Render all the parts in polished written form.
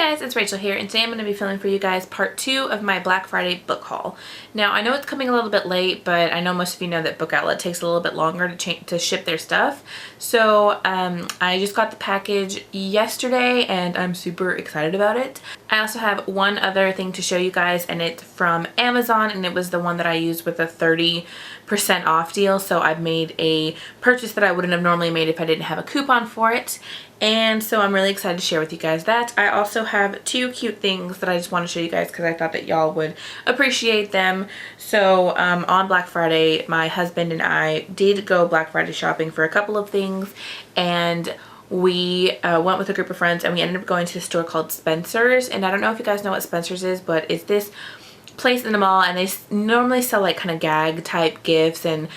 Guys, it's Rachel here, and today I'm going to be filming for you guys part 2 of my Black Friday book haul. Now, I know it's coming a little bit late, but I know most of you know that Book Outlet takes a little bit longer to ship their stuff. So I just got the package yesterday, and I'm super excited about it. I also have one other thing to show you guys, and it's from Amazon, and it was the one that I used with a 30% off deal. So I've made a purchase that I wouldn't have normally made if I didn't have a coupon for it. And so I'm really excited to share with you guys that. I also have 2 cute things that I just want to show you guys because I thought that y'all would appreciate them. So on Black Friday, my husband and I did go Black Friday shopping for a couple of things, and we went with a group of friends, and we ended up going to a store called Spencer's. And I don't know if you guys know what Spencer's is, but it's this place in the mall, and they normally sell like kind of gag type gifts, and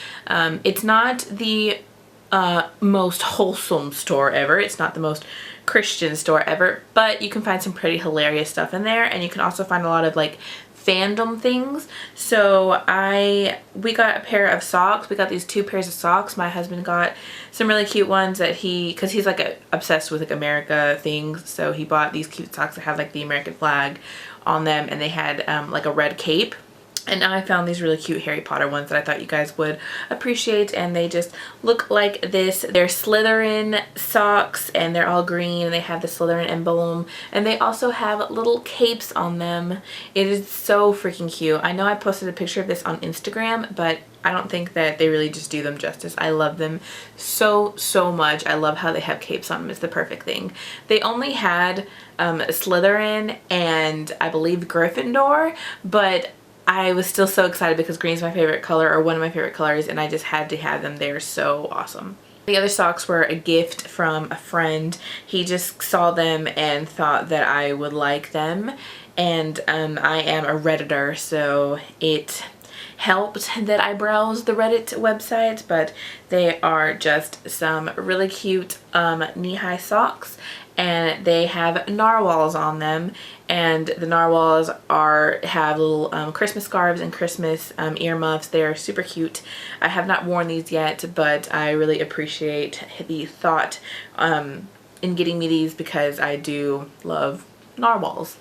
it's not the most wholesome store ever. It's not the most Christian store ever, but you can find some pretty hilarious stuff in there, and you can also find a lot of like fandom things. So we got a pair of socks. We got these 2 pairs of socks. My husband got some really cute ones that because he's like obsessed with like America things, so he bought these cute socks that had like the American flag on them, and they had like a red cape. And I found these really cute Harry Potter ones that I thought you guys would appreciate, and they just look like this. They're Slytherin socks, and they're all green, and they have the Slytherin emblem, and they also have little capes on them. It is so freaking cute. I know I posted a picture of this on Instagram, but I don't think that they really just do them justice. I love them so much. I love how they have capes on them. It's the perfect thing. They only had Slytherin and I believe Gryffindor, but I was still so excited because green's my favorite color, or one of my favorite colors, and I just had to have them. They're so awesome. The other socks were a gift from a friend. He just saw them and thought that I would like them, and I am a Redditor, so it helped that I browsed the Reddit website. But they are just some really cute knee-high socks, and they have narwhals on them, and the narwhals have little Christmas scarves and Christmas earmuffs. They're super cute. I have not worn these yet, but I really appreciate the thought in getting me these because I do love narwhals.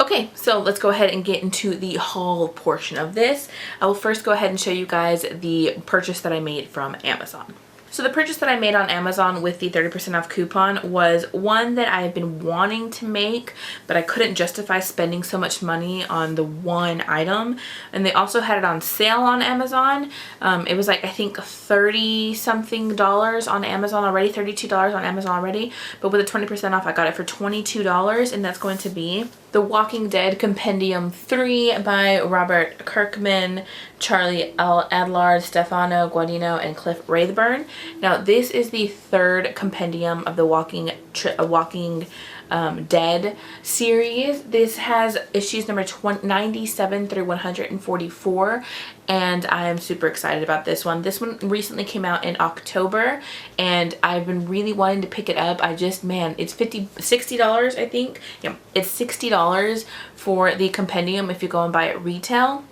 Okay, so let's go ahead and get into the haul portion of this. I will first go ahead and show you guys the purchase that I made from Amazon. So the purchase that I made on Amazon with the 30% off coupon was one that I've been wanting to make, but I couldn't justify spending so much money on the one item. And they also had it on sale on Amazon. It was like, I think $30 something on Amazon already, $32 on Amazon already. But with a 20% off, I got it for $22, and that's going to be The Walking Dead Compendium 3 by Robert Kirkman, Charlie L. Adlard, Stefano Guadagnino, and Cliff Rathburn. Now, this is the 3rd compendium of the Walking Dead series. This has issues number 97 through 144, and I am super excited about this one. This one recently came out in October, and I've been really wanting to pick it up. Man, it's $60, I think. Yeah, it's $60 for the compendium if you go and buy it retail.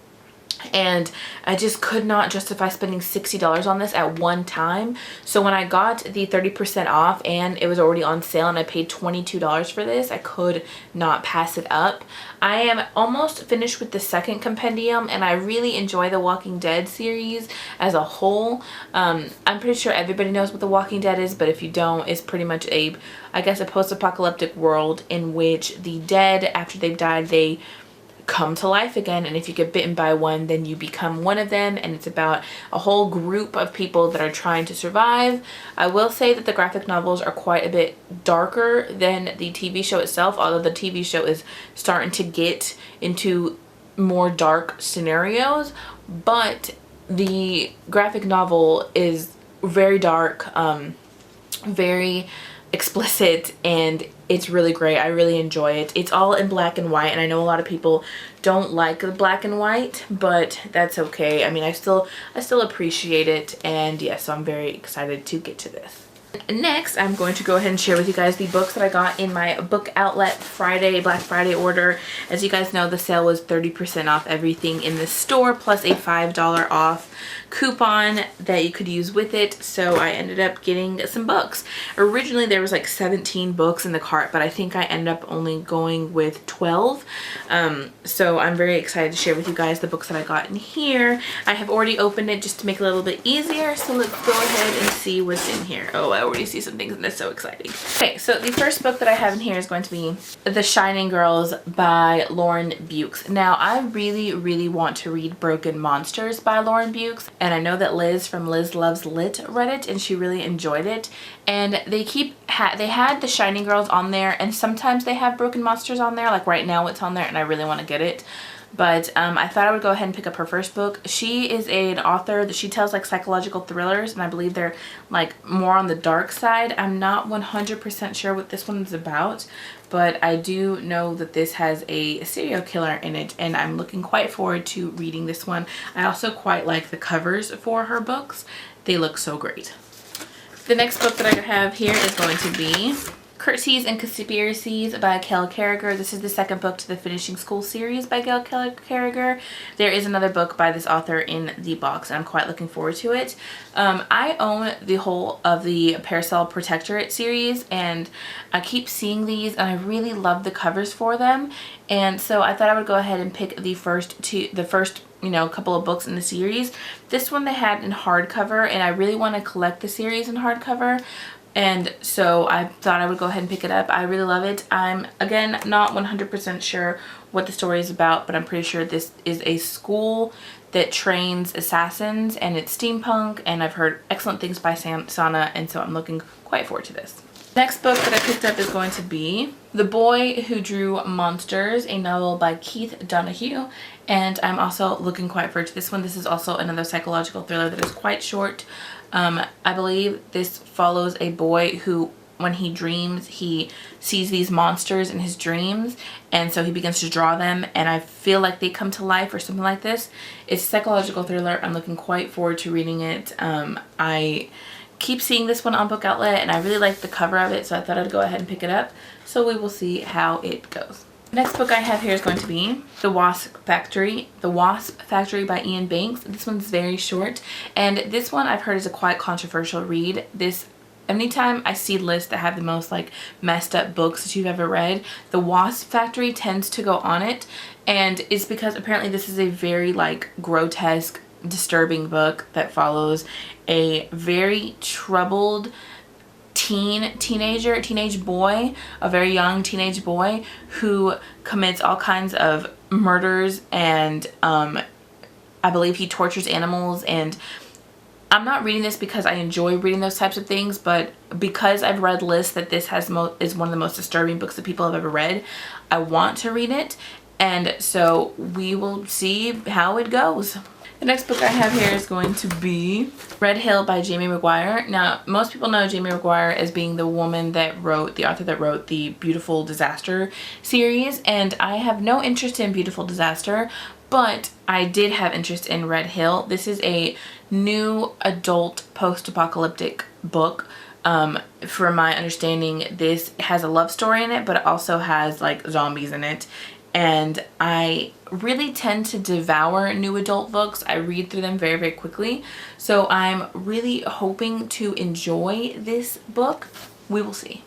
And I just could not justify spending $60 on this at one time. So when I got the 30% off and it was already on sale and I paid $22 for this, I could not pass it up. I am almost finished with the 2nd compendium, and I really enjoy the Walking Dead series as a whole. I'm pretty sure everybody knows what the Walking Dead is, but if you don't, it's pretty much I guess a post-apocalyptic world in which the dead, after they've died, they come to life again, and if you get bitten by one, then you become one of them, and it's about a whole group of people that are trying to survive. I will say that the graphic novels are quite a bit darker than the TV show itself, although the TV show is starting to get into more dark scenarios, but the graphic novel is very dark, very explicit, and it's really great. I really enjoy it. It's all in black and white, and I know a lot of people don't like the black and white, but that's okay. I mean, I still appreciate it, and yes, so I'm very excited to get to this. Next, I'm going to go ahead and share with you guys the books that I got in my Book Outlet Black Friday order. As you guys know, the sale was 30% off everything in the store, plus a $5 off coupon that you could use with it. So I ended up getting some books. Originally there was like 17 books in the cart, but I think I ended up only going with 12. So I'm very excited to share with you guys the books that I got in here. I have already opened it just to make it a little bit easier, so let's go ahead and see what's in here. Oh, I already see some things and it's so exciting. Okay, so the first book that I have in here is going to be The Shining Girls by Lauren Beukes. Now, I really want to read Broken Monsters by Lauren Beukes, and I know that Liz from Liz Loves Lit read it and she really enjoyed it. And they had The Shining Girls on there, and sometimes they have Broken Monsters on there, like right now it's on there, and I really want to get it. But I thought I would go ahead and pick up her first book. She is an author that she tells like psychological thrillers, and I believe they're like more on the dark side. I'm not 100% sure what this one's about, but I do know that this has a serial killer in it, and I'm looking quite forward to reading this one. I also quite like the covers for her books. They look so great. The next book that I have here is going to be Curtsies and Conspiracies by Gail Carriger. This is the second book to the Finishing School series by Gail Carriger. There is another book by this author in the box, and I'm quite looking forward to it. I own the whole of the Parasol Protectorate series, and I keep seeing these, and I really love the covers for them. And so I thought I would go ahead and pick the first couple of books in the series. This one they had in hardcover, and I really want to collect the series in hardcover. And so I thought I would go ahead and pick it up. I really love it. I'm, again, not 100% sure what the story is about, but I'm pretty sure this is a school that trains assassins, and it's steampunk, and I've heard excellent things by Sana, and so I'm looking quite forward to this. Next book that I picked up is going to be The Boy Who Drew Monsters, a novel by Keith Donahue, and I'm also looking quite forward to this one. This is also another psychological thriller that is quite short. I believe this follows a boy who, when he dreams, he sees these monsters in his dreams, and so he begins to draw them, and I feel like they come to life or something like this. It's a psychological thriller. I'm looking quite forward to reading it. I keep seeing this one on Book Outlet, and I really like the cover of it, so I thought I'd go ahead and pick it up. So we will see how it goes. Next book I have here is going to be The Wasp Factory by Ian Banks. This one's very short, and this one I've heard is a quite controversial read. Anytime I see lists that have the most like messed up books that you've ever read, The Wasp Factory tends to go on it, and it's because apparently this is a very like grotesque, disturbing book that follows a very troubled teenage boy, a very young teenage boy who commits all kinds of murders, and I believe he tortures animals. And I'm not reading this because I enjoy reading those types of things, but because I've read lists that this is one of the most disturbing books that people have ever read, I want to read it, and so we will see how it goes. The next book I have here is going to be Red Hill by Jamie McGuire. Now, most people know Jamie McGuire as being the author that wrote the Beautiful Disaster series, and I have no interest in Beautiful Disaster, but I did have interest in Red Hill. This is a new adult post-apocalyptic book. From my understanding, this has a love story in it, but it also has like zombies in it. And I really tend to devour new adult books. I read through them very quickly. So I'm really hoping to enjoy this book. We will see.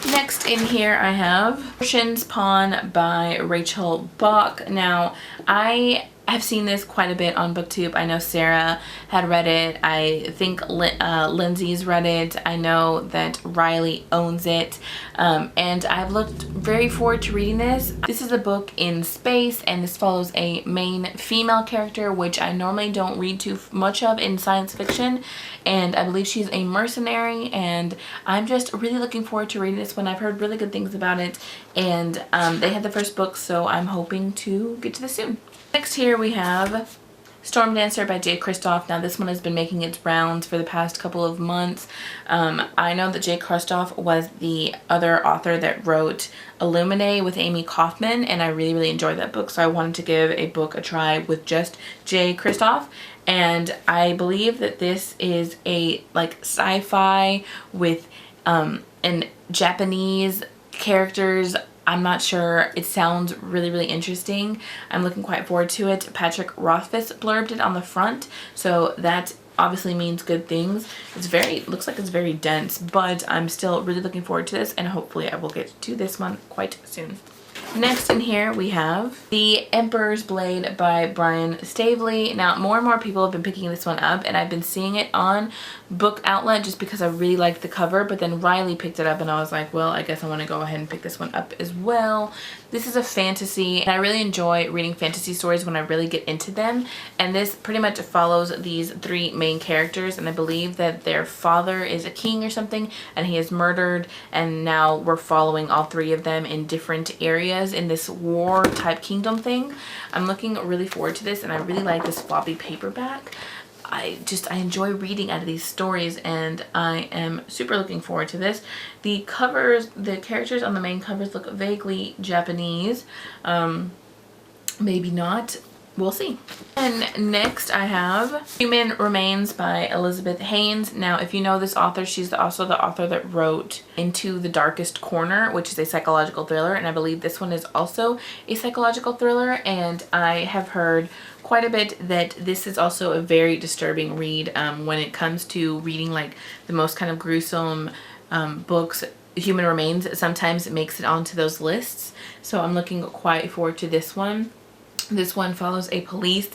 Next in here I have Ocean's Pawn by Rachel Bach. Now, I have seen this quite a bit on BookTube. I know Sarah had read it. I think Lindsay's read it. I know that Riley owns it. And I've looked very forward to reading this. This is a book in space, and this follows a main female character, which I normally don't read too much of in science fiction. And I believe she's a mercenary, and I'm just really looking forward to reading this one. I've heard really good things about it, and they had the first book, so I'm hoping to get to this soon. Next here we have Storm Dancer by Jay Kristoff. Now this one has been making its rounds for the past couple of months. I know that Jay Kristoff was the other author that wrote Illuminae with Amy Kaufman, and I really, really enjoyed that book, so I wanted to give a book a try with just Jay Kristoff. And I believe that this is a like sci-fi with and Japanese characters. I'm not sure. It sounds really, really interesting. I'm looking quite forward to it. Patrick Rothfuss blurbed it on the front, so that obviously means good things. Looks like it's very dense, but I'm still really looking forward to this, and hopefully I will get to this one quite soon. Next in here we have The Emperor's Blade by Brian Staveley. Now more and more people have been picking this one up, and I've been seeing it on Book Outlet just because I really liked the cover, but then Riley picked it up and I was like, well, I guess I want to go ahead and pick this one up as well. This is a fantasy, and I really enjoy reading fantasy stories when I really get into them, and this pretty much follows these three main characters, and I believe that their father is a king or something and he is murdered, and now we're following all three of them in different areas in this war type kingdom thing. I'm looking really forward to this, and I really like this floppy paperback. I enjoy reading out of these stories, and I am super looking forward to this. The covers, the characters on the main covers look vaguely Japanese. Maybe not. We'll see. And next I have Human Remains by Elizabeth Haynes. Now if you know this author, she's also the author that wrote Into the Darkest Corner, which is a psychological thriller, and I believe this one is also a psychological thriller, and I have heard quite a bit that this is also a very disturbing read. When it comes to reading like the most kind of gruesome books, Human Remains sometimes makes it onto those lists, so I'm looking quite forward to this one. This one follows a police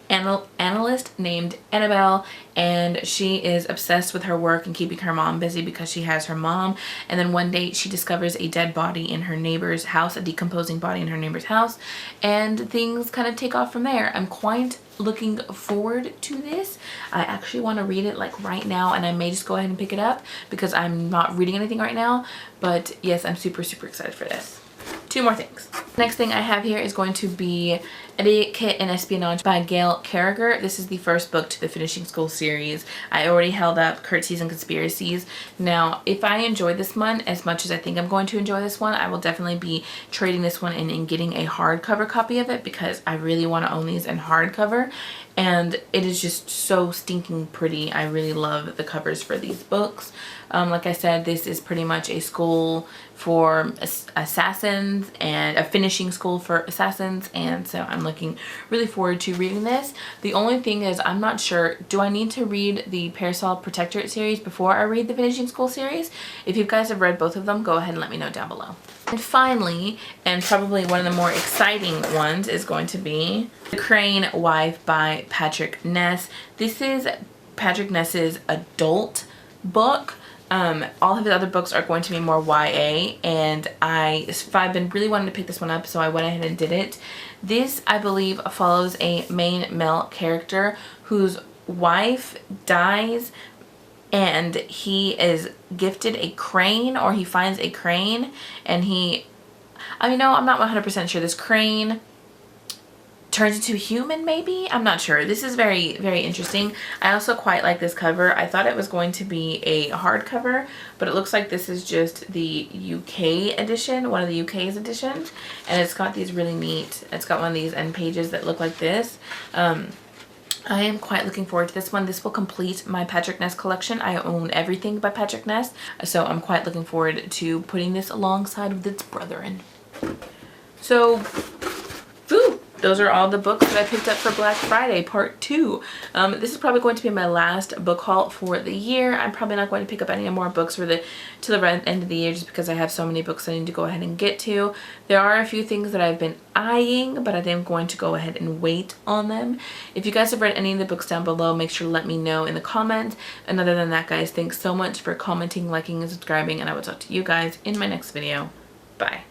analyst named Annabelle, and she is obsessed with her work and keeping her mom busy because she has her mom, and then one day she discovers a dead body in her neighbor's house, a decomposing body in her neighbor's house, and things kind of take off from there. I'm quite looking forward to this. I actually want to read it like right now, and I may just go ahead and pick it up because I'm not reading anything right now, but yes, I'm super, super excited for this. Two more things. Next thing I have here is going to be Etiquette and Espionage by Gail Carriger. This is the first book to the Finishing School series. I already held up Curtsies and Conspiracies. Now, if I enjoy this one as much as I think I'm going to enjoy this one, I will definitely be trading this one in and getting a hardcover copy of it because I really want to own these in hardcover. And it is just so stinking pretty. I really love the covers for these books. Like I said, this is pretty much a school for assassins and a finishing school for assassins, and so I'm looking really forward to reading this. The only thing is I'm not sure, do I need to read the Parasol Protectorate series before I read the Finishing School series? If you guys have read both of them, go ahead and let me know down below. And finally, and probably one of the more exciting ones, is going to be The Crane Wife by Patrick Ness. This is Patrick Ness's adult book. All of his other books are going to be more YA, and I've been really wanting to pick this one up, so I went ahead and did it. This, I believe, follows a main male character whose wife dies, and he is gifted a crane, or he finds a crane, and I'm not 100% sure. This crane turns into a human, maybe? I'm not sure. This is very, very interesting. I also quite like this cover. I thought it was going to be a hardcover, but it looks like this is just the UK edition, one of the UK's editions, and it's got these really neat, it's got one of these end pages that look like this. I am quite looking forward to this one. This will complete my Patrick Ness collection. I own everything by Patrick Ness, so I'm quite looking forward to putting this alongside with its brethren. So, those are all the books that I picked up for Black Friday Part 2. This is probably going to be my last book haul for the year. I'm probably not going to pick up any more books till the end of the year just because I have so many books I need to go ahead and get to. There are a few things that I've been eyeing, but I think I'm going to go ahead and wait on them. If you guys have read any of the books down below, make sure to let me know in the comments. And other than that, guys, thanks so much for commenting, liking, and subscribing, and I will talk to you guys in my next video. Bye.